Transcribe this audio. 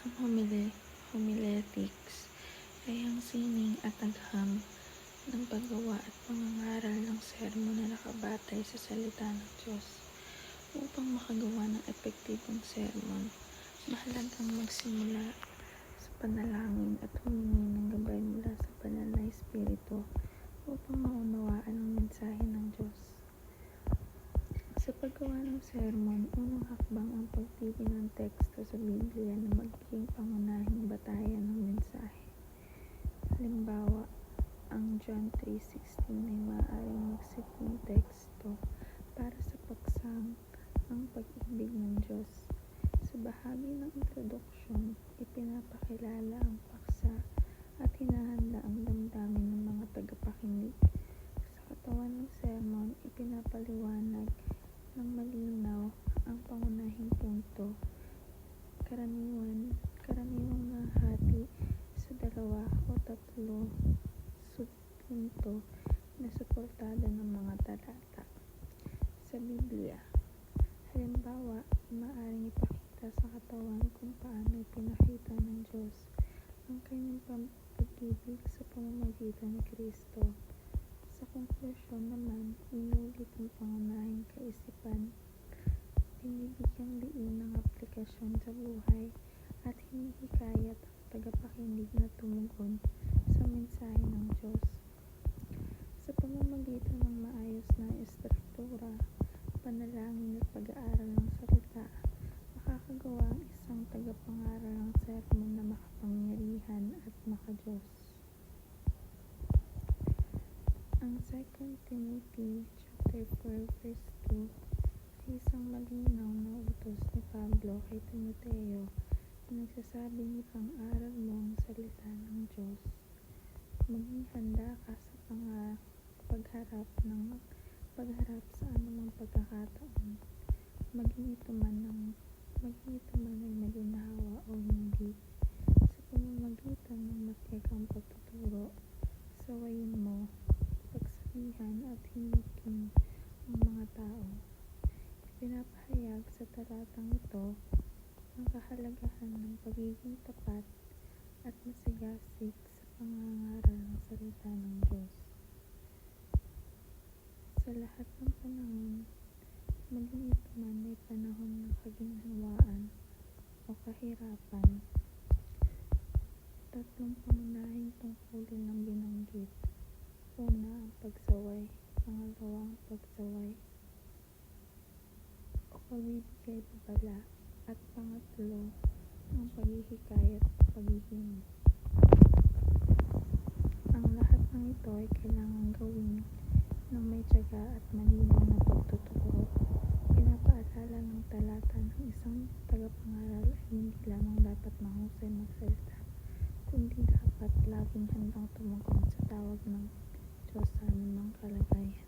Ang homiletics ay ang sining at agham ng paggawa at pangangaral ng sermon na nakabatay sa salita ng Diyos. Upang makagawa ng epektibong sermon, mahalagang magsimula sa panalangin at humingi ng gabay mula sa banal na Espiritu upang maunawaan ang mensahe ng Diyos. Sa paggawa ng sermon, unang hakbang ang pagpili ng teksto sa Biblia na magiging pangunahing batayan ng mensahe. Halimbawa, ang John 3:16 ay maaaring magsilbing teksto para sa paksang ang pag-ibig ng Diyos. Sa bahagi ng introduksyon, ipinapakilala ang paksa at hinahanda ang damdamin ng mga tagapakinig. Sa katawan ng sermon, ipinapaliwanag ng malinaw ang pangunahing punto, karaniwang nahati sa 2 o 3 subpunto na suportado ng mga talata. Sa Biblia, halimbawa, maaaring ipakita sa katawan kung paano ipinakita ng Diyos ang kanyang pag-ibig sa pamamagitan ni Kristo. Sa konklusyon naman, inuulit ang pangunahing kaisipan, binibigyang diin ng aplikasyon sa buhay, at hinihikayat ang tagapakinig na tumugon sa mensahe ng Diyos. Sa pamamagitan ng maayos na estruktura, panalangin at pag-aaral ng salita, makakagawa ang isang tagapangaral ng sermon na makapangyarihan at makadiyos. Ang 2 Timothy chapter 4 verse 2 ay isang malinaw na utos ni Pablo kay Timoteo na nagsasabing ipang-aral mo ang salita ng Diyos. Maging handa ka sa pagharap sa anumang pagkakataon, maging ito man ay maginhawa o hindi. Sa pamamagitan ng matiyagang pagtuturo, sawayin mo, pagsabihan at hiniking ang mga tao. Ipinapahayag sa talatang ito ang kahalagahan ng pagiging tapat at masigasig sa pangangaral ng salita ng Diyos. Sa lahat ng panahon, maging ito man ay panahon ng kaginhawaan o kahirapan, 3 pangunahing tungkulin ang binanggit. Una, ang pagsaway. Pangalawa, ang pagsaway o pagbibigay babala. At pangatlo, ang paghihikayat at paghihimok. Ang lahat ng ito ay kailangang gawin ng may tiyaga at malinaw na pagtuturo. Pinapaalala ng talata ng isang tagapangaral ay hindi lamang dapat mahusay magsalita, kundi dapat laging handang tumugon sa tawag ng Diyos sa anumang kalagayan.